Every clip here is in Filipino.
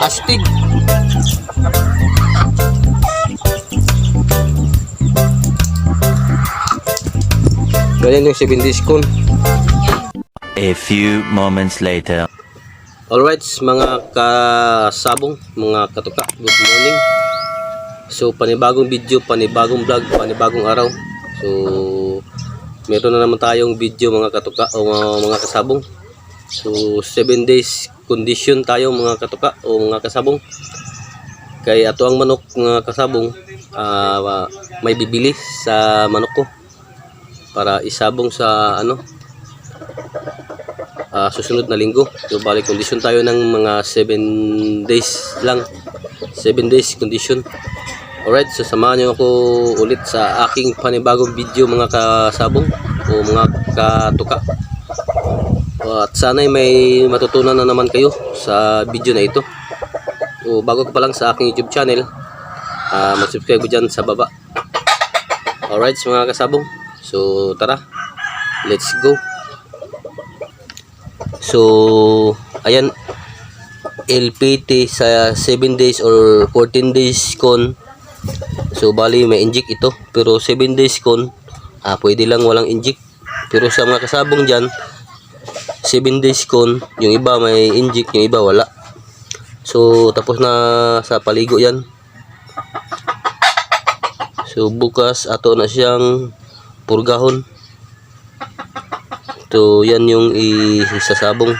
astig. Ganyan yung 7 days con. A few moments later. Alright, mga kasabong, mga katuka, good morning. So panibagong video, panibagong vlog, panibagong araw. So meron na naman tayong video mga katuka o mga kasabong. So 7 days condition tayo mga katuka o mga kasabong. Kay ato ang manok mga kasabong, may bibili sa manok ko para isabong sa susunod na linggo. So balik condition tayo ng mga 7 days lang, 7 days condition. Alright, so samahan nyo ako ulit sa aking panibagong video mga kasabong o mga katuka. At sana'y may matutunan na naman kayo sa video na ito. O bago ka pa lang sa aking YouTube channel, mag-subscribe ko dyan sa baba. Alright mga kasabong, so tara, let's go. So ayan, LPT sa 7 days or 14 days con. So bali may inject ito, pero 7 days con pwede lang walang inject. Pero sa mga kasabong dyan, 7 days con, yung iba may inject, yung iba wala. So tapos na sa paligo yan. So bukas ato na siyang purgahon. So yan yung isasabong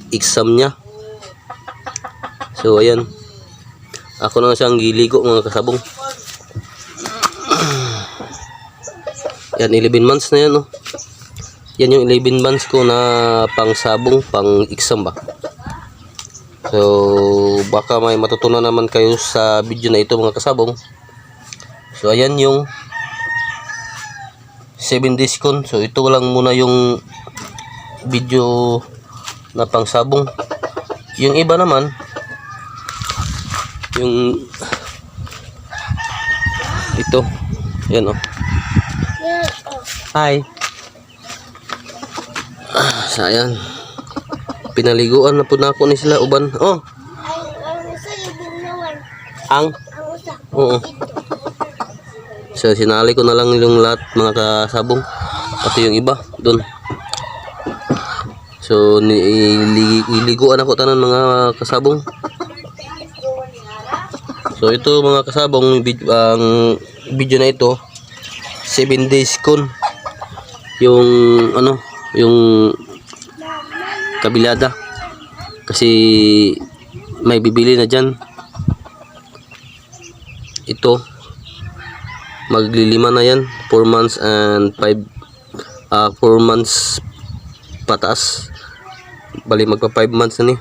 exam niya. So ayan, ako na siyang giligo mga kasabong. Yan 11 months na yan, no? Yan yung 11 months ko na pang sabong, pang exam ba. So baka may matutunan naman kayo sa video na ito mga kasabong. So ayan yung 7 days con. So ito lang muna yung video na pang sabong. Yung iba naman, yung ito, yan oh. Hi. Sayang. Pinaliguan na po na ako ni sila uban. Oh. Ang oo. So sinali ko na lang yung lahat mga kasabong, pati yung iba doon. So iliguan ako tanan mga kasabong. So ito mga kasabong, ang video na ito 7 days con. Yung yung kabilada, kasi may bibili na dyan. Ito maglilima na yan, 4 months and 4 months pataas. Bali magpa 5 months na ni.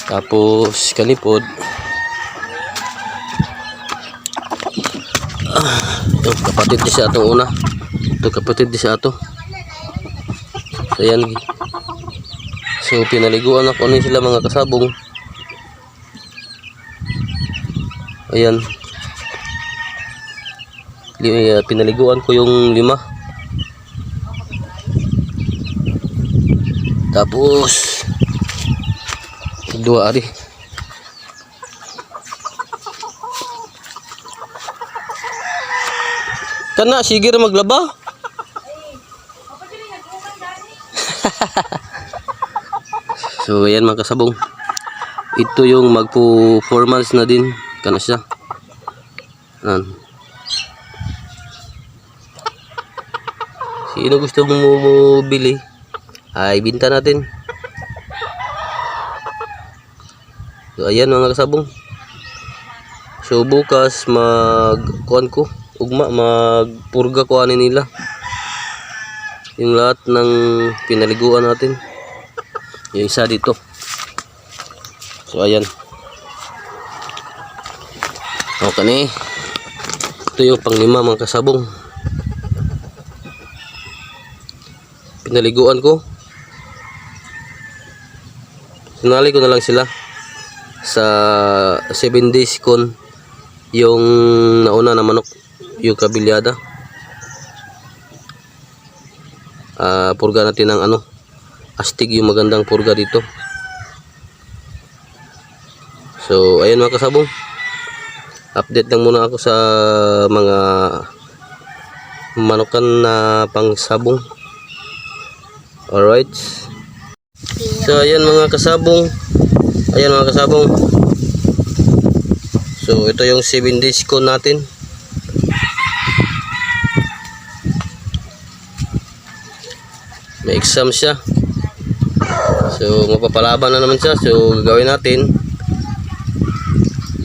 Tapos kanipod, ito kapatid di sa atong una, ito kapatid di sa ato. So ayan, so pinaliguan ako ni sila mga kasabong. Ayan, pinaliguan ko yung 5. Tapos 2 ari. Kana sige ra maglaba. So ayan mga kasabong, ito yung magpo 4 months na din kana siya. Sino gusto mong bili ay binta natin. So ayan mga kasabong, so bukas magkuhan ko magpurga ko ani nila yung lahat ng pinaliguan natin. Yung isa dito. So ayan, okay ni. Ito yung pang 5 mga kasabong, pinaliguan ko. Sinali ko na lang sila sa 7 days con. Yung nauna na manok, yung kabilyada, purga natin ng astig, yung magandang purga dito. So ayun mga kasabong, update lang muna ako sa mga manukan na pangsabong. Alright. So ayan mga kasabong. Ayan mga kasabong. So ito yung 7 days ko natin. May exam siya. So mapapalaban na naman siya. So gagawin natin,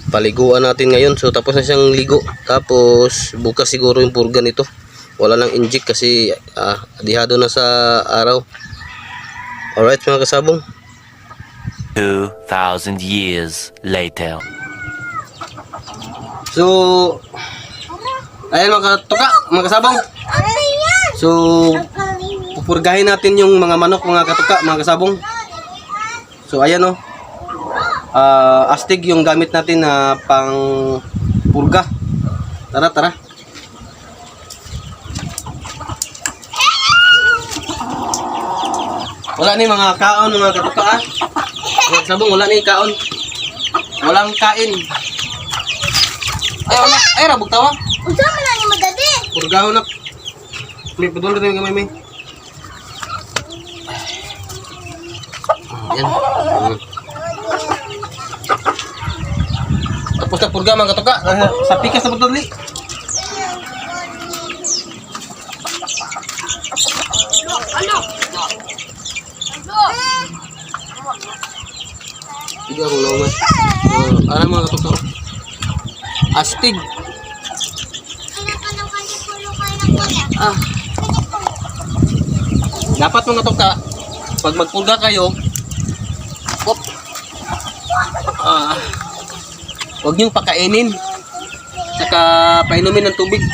paliguan natin ngayon. So tapos na siyang ligo. Tapos bukas siguro yung purga nito. Wala nang inject kasi dihado na sa araw. Alright mga kasabong. 2,000 years later. So ayan mga katuka, mga kasabong. So pupurgahin natin yung mga manok mga katuka, mga kasabong. So ayan o, astig yung gamit natin na pang purga. Tara tara. Wala ni mga kaon mga katuka ah. Mga kasabong, wala ni kaon. Walang kain. Ay wala, ay rabog tawa. Usa man lang yung madali. Purgahon na. May padulot na yung gamay may. Yan. Tapos na purga mga katuka. Sa pikas na pagdali. Tiga ko lang mas. Ano mga katuka? Astig. Dapat mga katuka, pag magpurga kayo, huwag niyong pakainin. Saka painumin ng tubig.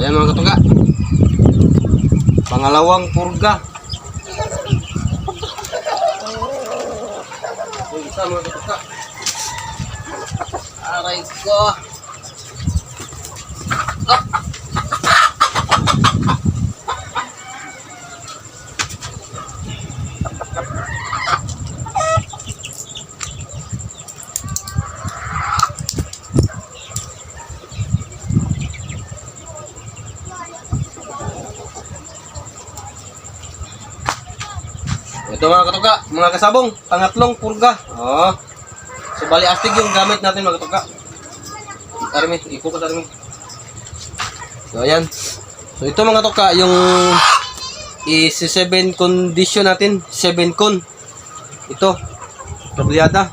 Ayan mga katuka. Pangalawang purga. Isa mga katuka. Aray ko. Ito mga katuka, mga kasabong, pangatlong purga. So bali astig yung gamit natin mga katuka. Army, ipo ko Army. So ayan. So ito mga katuka, yung i-7 condition natin, 7 con. Ito, tabliyada.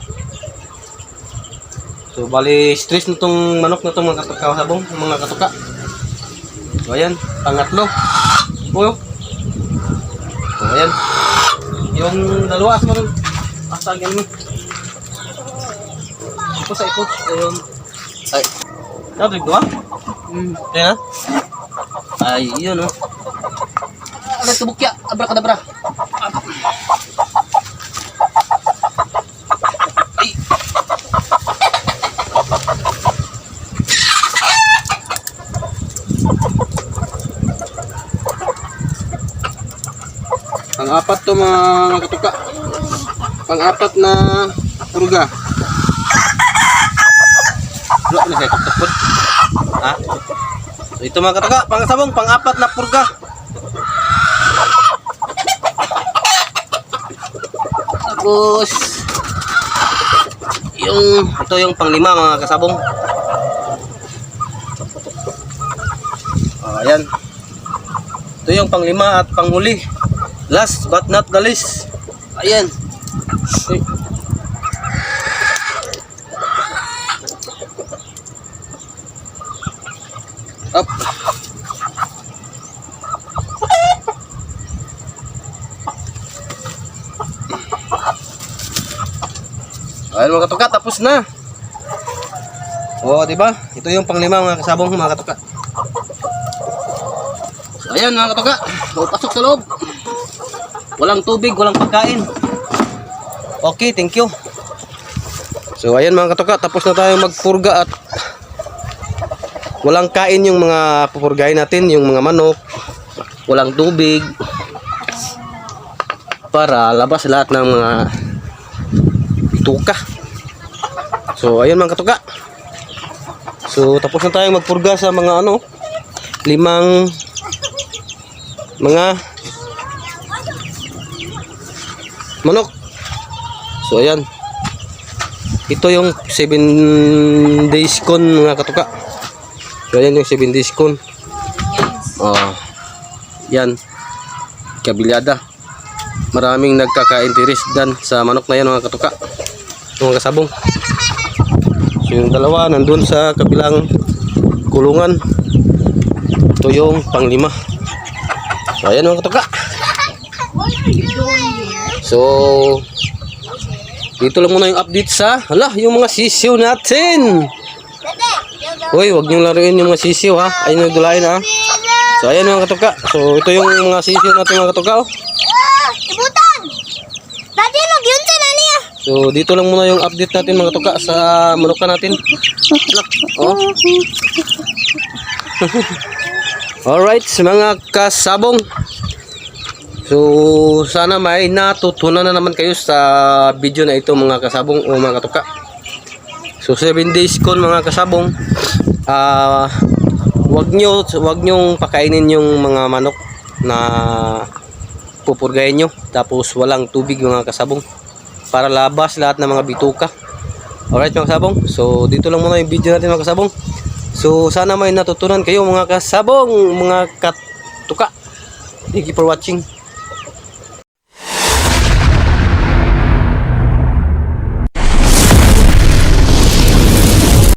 So bali stress nitong manok na to mga katuka, sabong, mga katuka. So ayan, pangatlo. So ayan. Yung dalawa sa mga asagyan mo. Ipo sa ipo. Ayun. Ay. Nabig doa? Kaya na? Ay, yun o. Agad kabukya. Abra-kadabra. Ay. Pang-apat to mga katuka. Pang-apat na purga. Wala na kayo kapot. Ha? So ito mga katuka, pang-sabong, pang-apat na purga. Tapos ito yung pang-5 mga kasabong. Ayan. Ito yung pang-5 at pang-huli. Last but not the least. Ayan. Uy. Up. Ayan mga katuka, tapos na. Oh, di ba? Ito yung pang-5 mga kasabong mga katuka. So, ayan mga katuka. So, pasok sa loob. Walang tubig, walang pagkain. Okay, thank you. So ayan mga katuka, tapos na tayo magpurga at walang kain yung mga pupurgahin natin, yung mga manok. Walang tubig. para labas lahat ng mga bituka. So ayun mga katuka. So tapos na tayong magpurga sa mga ano, 5 mga manok. So ayan. Ito yung 7 days con mga katuka. So ayan yung 7 days con. Yan. Kabilyada. Maraming nagkaka-interest dan sa manok na yan mga katuka. Mga kasabong. So yung dalawa nandun sa kabilang kulungan. Ito yung pang-5. So ayan mga katuka. So dito lang muna yung update sa yung mga sisiw natin. Uy, wag nyo laruin yung mga sisiw ha. Ayun yung dulain ha. So ayan mga katuka. So ito yung mga sisiw natin mga katuka. Ibutan! Dati mag-yun sa niya. So dito lang muna yung update natin mga katuka sa manukan natin. Alright mga kasabong. So sana may natutunan na naman kayo sa video na ito mga kasabong o mga katuka. So 7 days con mga kasabong. Wag nyong pakainin yung mga manok na pupurgayin nyo. Tapos walang tubig mga kasabong. Para labas lahat ng mga bituka. Alright mga kasabong. So dito lang muna yung video natin mga kasabong. So sana may natutunan kayo mga kasabong, mga katuka. Thank you for watching.